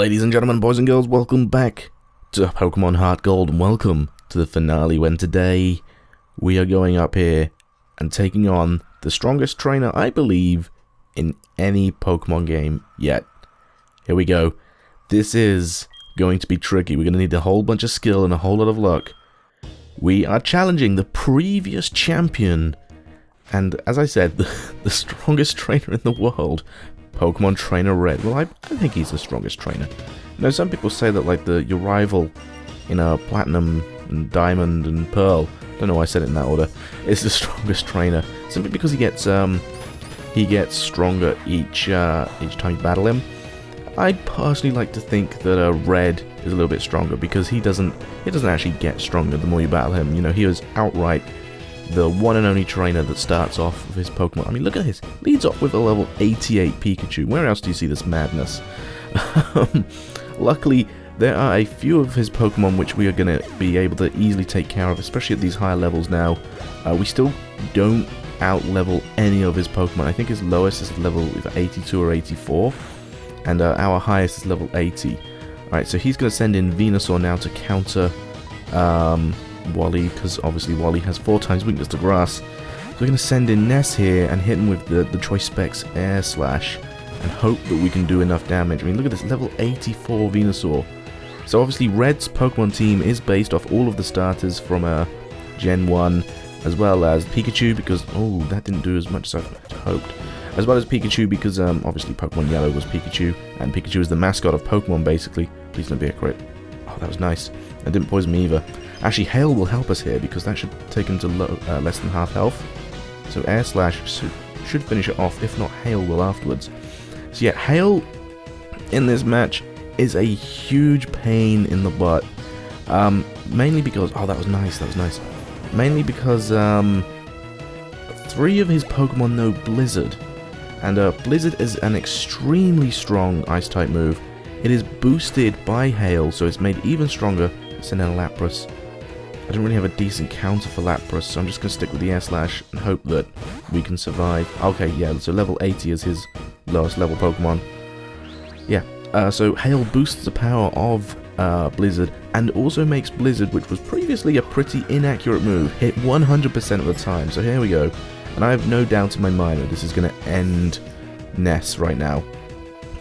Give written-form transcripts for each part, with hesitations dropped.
Ladies and gentlemen, boys and girls, welcome back to Pokémon HeartGold, and welcome to the finale, when today we are going up here and taking on the strongest trainer, I believe, in any Pokemon game yet. Here we go. This is going to be tricky. We're going to need a whole bunch of skill and a whole lot of luck. We are challenging the previous champion, and as I said, the strongest trainer in the world, Pokemon Trainer Red. Well, I think he's the strongest trainer. You know, some people say that like your rival in Platinum and Diamond and Pearl, I don't know why I said it in that order, is the strongest trainer, simply because he gets stronger each time you battle him. I personally like to think that Red is a little bit stronger because he doesn't actually get stronger the more you battle him. You know, he is outright the one and only trainer that starts off with his Pokemon. I mean, look at this. Leads off with a level 88 Pikachu. Where else do you see this madness? Luckily, there are a few of his Pokemon which we are going to be able to easily take care of, especially at these higher levels now. We still don't out-level any of his Pokemon. I think his lowest is level either 82 or 84, and our highest is level 80. Alright, so he's going to send in Venusaur now to counter Wally, because obviously Wally has 4 times weakness to grass. So we're going to send in Ness here and hit him with the Choice Specs Air Slash and hope that we can do enough damage. I mean, look at this, level 84 Venusaur. So obviously Red's Pokemon team is based off all of the starters from Gen 1, as well as Pikachu, because, oh, that didn't do as much as I hoped. As well as Pikachu, because obviously Pokemon Yellow was Pikachu, and Pikachu is the mascot of Pokemon, basically. Please don't be a crit. Oh, that was nice. That didn't poison me either. Actually, Hail will help us here, because that should take him to less than half health. So Air Slash should finish it off, if not Hail will afterwards. So yeah, Hail in this match is a huge pain in the butt. Mainly because, oh, that was nice, Mainly because 3 of his Pokemon know Blizzard. And Blizzard is an extremely strong Ice-type move. It is boosted by Hail, so it's made even stronger. Send in a Lapras. I don't really have a decent counter for Lapras, so I'm just going to stick with the Air Slash and hope that we can survive. Okay, yeah, so level 80 is his lowest level Pokemon. Yeah, so Hail boosts the power of Blizzard, and also makes Blizzard, which was previously a pretty inaccurate move, hit 100% of the time. So here we go. And I have no doubt in my mind that this is going to end Ness right now.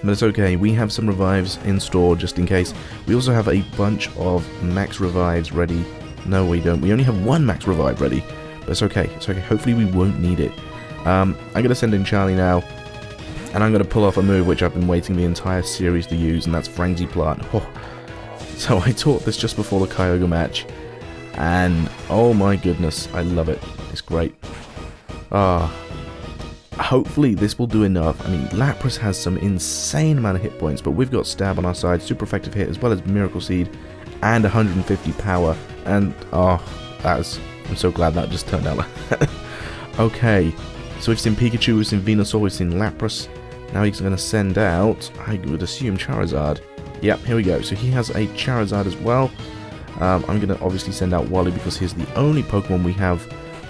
But it's okay, we have some revives in store just in case. We also have a bunch of max revives ready. No, we don't. We only have 1 max revive ready. But it's okay. It's okay. Hopefully we won't need it. I'm going to send in Charlie now. And I'm going to pull off a move which I've been waiting the entire series to use, and that's Frenzy Plant. Oh. So I taught this just before the Kyogre match. And oh my goodness, I love it. It's great. Hopefully this will do enough. I mean, Lapras has some insane amount of hit points, but we've got Stab on our side, super effective hit, as well as Miracle Seed, and 150 power. And, I'm so glad that just turned out like that. Okay, so we've seen Pikachu, we've seen Venusaur, we've seen Lapras. Now he's going to send out, I would assume, Charizard. Yep, here we go. So he has a Charizard as well. I'm going to obviously send out Wally because he's the only Pokemon we have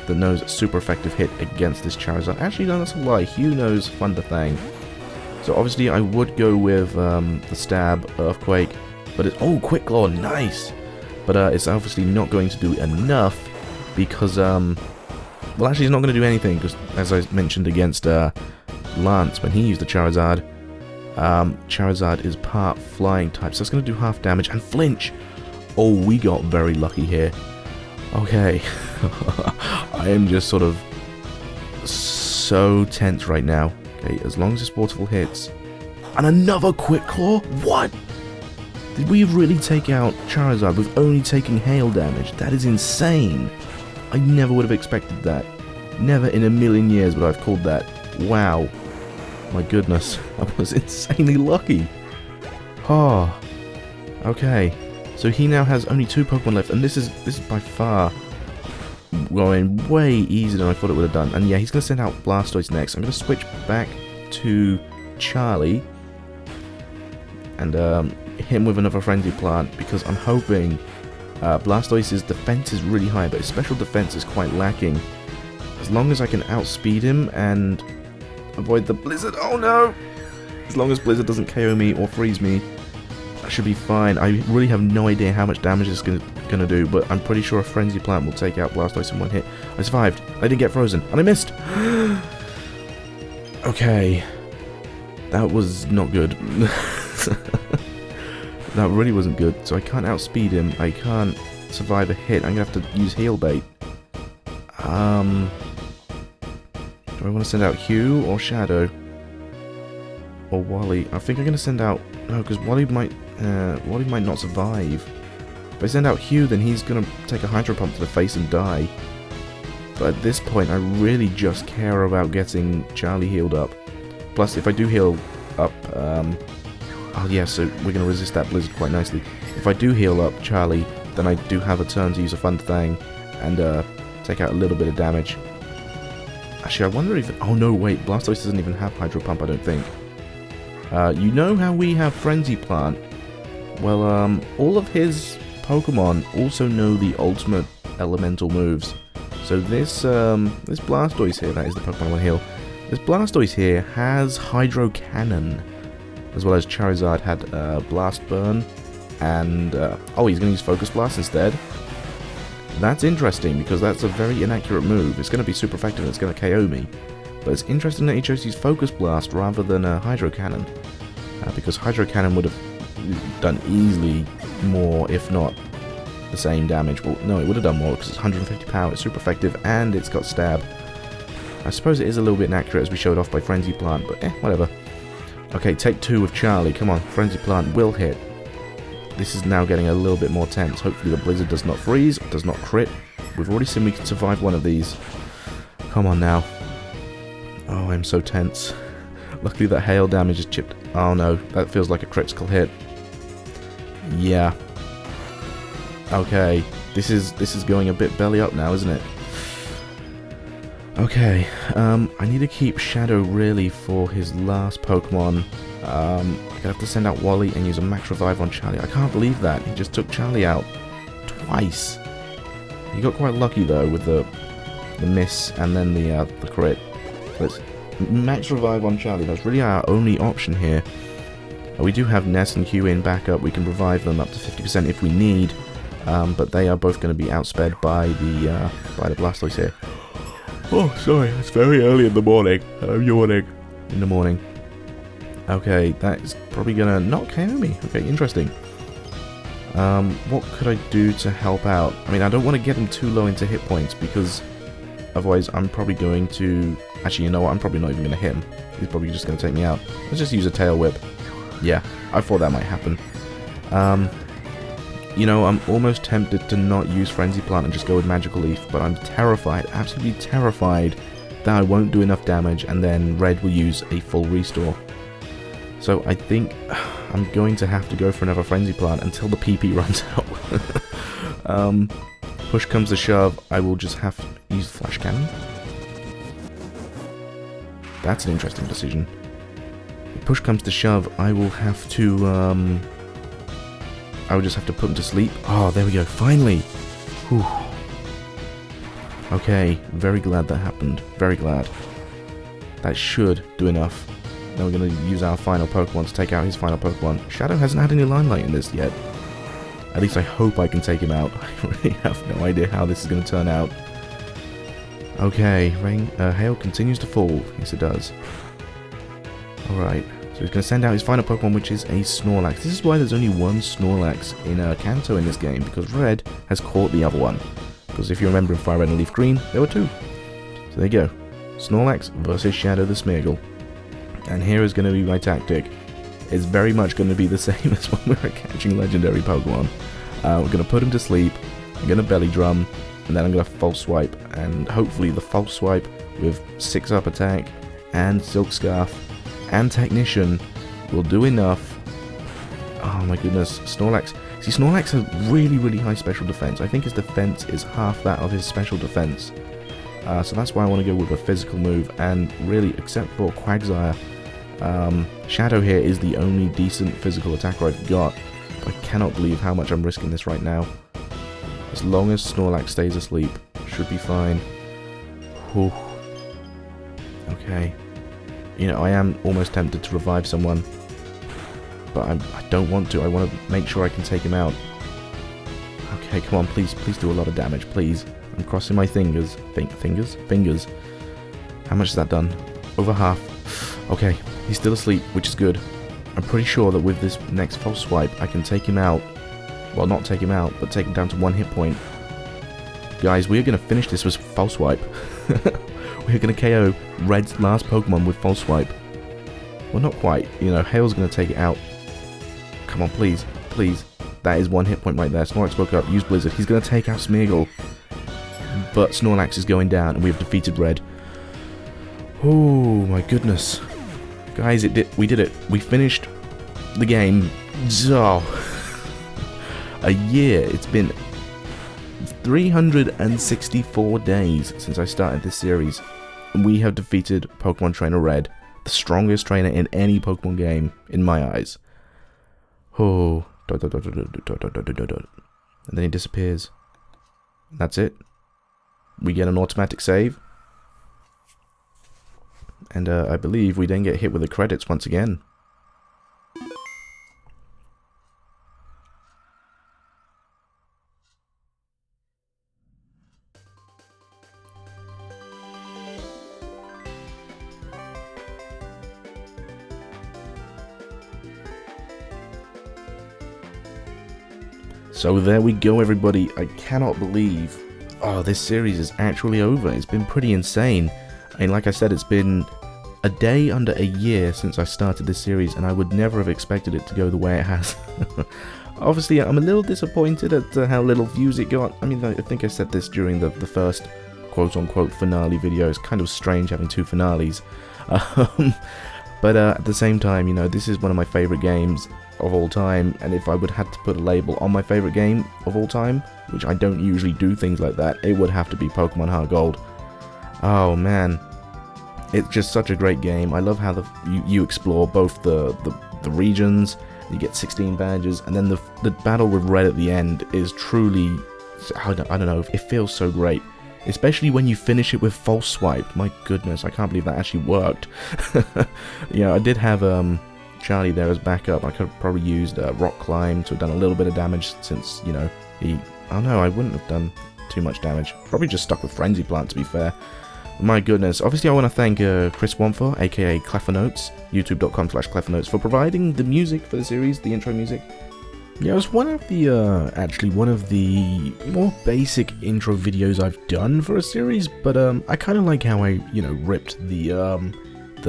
that knows a super effective hit against this Charizard. Actually, no, that's a lie. Hugh knows Thunderfang. So obviously I would go with the Stab, Earthquake, but it's, oh, Quick Claw, nice! But it's obviously not going to do enough because, well, actually it's not going to do anything because, as I mentioned against Lance when he used the Charizard, Charizard is part Flying type, so it's going to do half damage and flinch. Oh, we got very lucky here. Okay, I am just sort of so tense right now. Okay, as long as this waterfall hits. And another Quick Claw? What? Did we really take out Charizard with only taking hail damage? That is insane. I never would have expected that. Never in a million years would I have called that. Wow. My goodness, I was insanely lucky. Oh, okay. So he now has only 2 Pokemon left, and this is by far going way easier than I thought it would have done. And yeah, he's going to send out Blastoise next. I'm going to switch back to Charlie and hit him with another Frenzy Plant because I'm hoping Blastoise's defense is really high, but his special defense is quite lacking. As long as I can outspeed him and avoid the Blizzard. Oh no! As long as Blizzard doesn't KO me or freeze me, I should be fine. I really have no idea how much damage it's gonna do, but I'm pretty sure a Frenzy Plant will take out Blastoise in one hit. I survived. I didn't get frozen, and I missed. Okay. That was not good. That really wasn't good. So I can't outspeed him. I can't survive a hit. I'm gonna have to use Heal Bait. Do I want to send out Hugh or Shadow? Or Wally? I think I'm gonna send out... No, because Wally might not survive. If I send out Hugh, then he's gonna take a Hydro Pump to the face and die. But at this point, I really just care about getting Charlie healed up. Plus, if I do heal up... oh yeah, so we're gonna resist that Blizzard quite nicely. If I do heal up Charlie, then I do have a turn to use a Fun Thang and take out a little bit of damage. Actually, I wonder if... Oh no, wait, Blastoise doesn't even have Hydro Pump, I don't think. You know how we have Frenzy Plant? Well, all of his Pokemon also know the ultimate elemental moves. So this Blastoise here, that is the Pokemon I want to heal. This Blastoise here has Hydro Cannon, as well as Charizard had Blast Burn, and oh, he's going to use Focus Blast instead. That's interesting because that's a very inaccurate move. It's going to be super effective and it's going to KO me. But it's interesting that he chose to use Focus Blast rather than Hydro Cannon, because Hydro Cannon would have done easily more, if not the same damage. Well, no, it would have done more because it's 150 power, it's super effective, and it's got Stab. I suppose it is a little bit inaccurate as we showed off by Frenzy Plant, but whatever. Okay, take 2 with Charlie. Come on, Frenzy Plant will hit. This is now getting a little bit more tense. Hopefully the Blizzard does not freeze, does not crit. We've already seen we can survive one of these. Come on now. Oh, I'm so tense. Luckily that hail damage is chipped. Oh no, that feels like a critical hit. Yeah. Okay, this is going a bit belly up now, isn't it? Okay, I need to keep Shadow really for his last Pokemon. I'm gonna have to send out Wally and use a Max Revive on Charlie. I can't believe that. He just took Charlie out twice. He got quite lucky though with the miss and then the crit. Let's Max Revive on Charlie. That's really our only option here. We do have Ness and Hugh in backup. We can revive them up to 50% if we need, but they are both going to be outsped by the Blastoise here. Oh, sorry, it's very early in the morning. I'm yawning. In the morning. Okay, that is probably gonna not KO me. Okay, interesting. What could I do to help out? I mean, I don't want to get him too low into hit points because otherwise I'm probably going to... Actually, you know what? I'm probably not even going to hit him. He's probably just going to take me out. Let's just use a Tail Whip. Yeah, I thought that might happen. You know, I'm almost tempted to not use Frenzy Plant and just go with Magical Leaf, but I'm terrified, absolutely terrified, that I won't do enough damage and then Red will use a full restore. So I think I'm going to have to go for another Frenzy Plant until the PP runs out. Push comes to shove, I will just have to use Flash Cannon. That's an interesting decision. If push comes to shove, I will have to, I would just have to put him to sleep. Oh, there we go, finally! Whew. Okay, very glad that happened. Very glad. That should do enough. Now we're going to use our final Pokemon to take out his final Pokemon. Shadow hasn't had any limelight in this yet. At least I hope I can take him out. I really have no idea how this is going to turn out. Okay, hail continues to fall. Yes, it does. Alright. So he's going to send out his final Pokemon, which is a Snorlax. This is why there's only one Snorlax in Kanto in this game, because Red has caught the other one. Because if you remember in Fire Red and Leaf Green, there were 2. So there you go. Snorlax versus Shadow the Smeargle. And here is going to be my tactic. It's very much going to be the same as when we were catching legendary Pokemon. We're going to put him to sleep, I'm going to Belly Drum, and then I'm going to False Swipe. And hopefully the False Swipe with 6-up attack, and Silk Scarf, and Technician will do enough. Oh my goodness, Snorlax. See, Snorlax has really, really high special defense. I think his defense is half that of his special defense. So that's why I want to go with a physical move. And really, except for Quagsire, Shadow here is the only decent physical attacker I've got. I cannot believe how much I'm risking this right now. As long as Snorlax stays asleep, should be fine. Whew. Okay. You know, I am almost tempted to revive someone. but I don't want to. I want to make sure I can take him out. Okay, come on, please do a lot of damage, please. I'm crossing my fingers. Fingers. How much has that done? Over half. Okay, he's still asleep, which is good. I'm pretty sure that with this next false swipe, I can take him out. Well, not take him out, but take him down to 1 hit point. Guys, we're going to finish this with false swipe. We're going to KO Red's last Pokemon with false swipe. Well, not quite. You know, Hail's going to take it out. Come on, please. That is 1 hit point right there. Snorlax woke up. Use Blizzard. He's going to take out Smeargle. But Snorlax is going down, and we have defeated Red. Oh, my goodness. Guys, we did it. We finished the game. Oh. A year. It's been 364 days since I started this series. And we have defeated Pokemon Trainer Red. The strongest trainer in any Pokemon game, in my eyes. Oh. And then he disappears. That's it. We get an automatic save. And I believe we then get hit with the credits once again. So there we go, everybody. I cannot believe, this series is actually over. It's been pretty insane. I mean, like I said, it's been a day under a year since I started this series, and I would never have expected it to go the way it has. Obviously, I'm a little disappointed at how little views it got. I mean, I think I said this during the first quote-unquote finale video. It's kind of strange having 2 finales. But at the same time, you know, this is one of my favorite games of all time, and if I would have to put a label on my favorite game of all time, which I don't usually do things like that, it would have to be Pokemon HeartGold. Oh man, it's just such a great game. I love how you explore both the regions. You get 16 badges, and then the battle with Red at the end is truly, I don't know, it feels so great. Especially when you finish it with false swipe. My goodness, I can't believe that actually worked. Yeah, I did have Charlie there as backup. I could have probably used Rock Climb to have done a little bit of damage, since, you know, oh no, I wouldn't have done too much damage. Probably just stuck with Frenzy Plant, to be fair. My goodness. Obviously, I want to thank Chris Wamfor, aka Cleffernotes, youtube.com/Cleffernotes, for providing the music for the series, the intro music. Yeah, it was one of the, actually one of the more basic intro videos I've done for a series, but I kind of like how I, you know, ripped the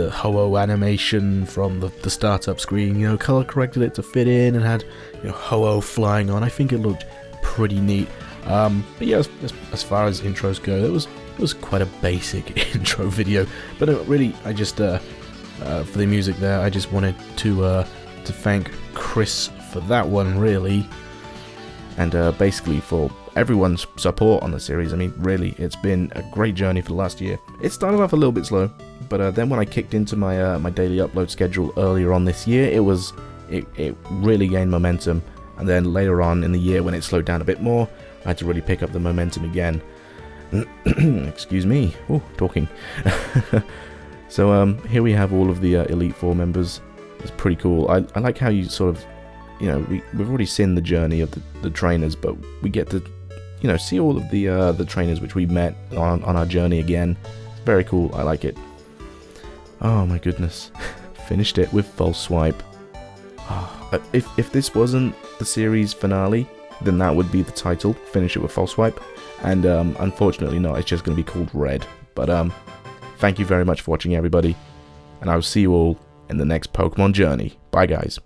Ho-Oh animation from the startup screen, you know, color corrected it to fit in, and had, you know, Ho-Oh flying on. I think it looked pretty neat. But yeah, as far as intros go, it was quite a basic intro video. But really, I just for the music there, I just wanted to thank Chris for that one, really, and basically for everyone's support on the series. I mean, really, it's been a great journey for the last year. It started off a little bit slow, but then when I kicked into my my daily upload schedule earlier on this year, it really gained momentum. And then later on in the year, when it slowed down a bit more, I had to really pick up the momentum again. Excuse me. Oh, talking. So here we have all of the Elite Four members. It's pretty cool. I like how you sort of, you know, we've already seen the journey of the trainers, but we get to, you know, see all of the trainers which we met on our journey again. It's very cool. I like it. Oh my goodness. Finished it with false swipe. If this wasn't the series finale, then that would be the title. Finish it with false swipe. And unfortunately not. It's just going to be called Red. But thank you very much for watching, everybody, and I will see you all in the next Pokemon journey. Bye, guys.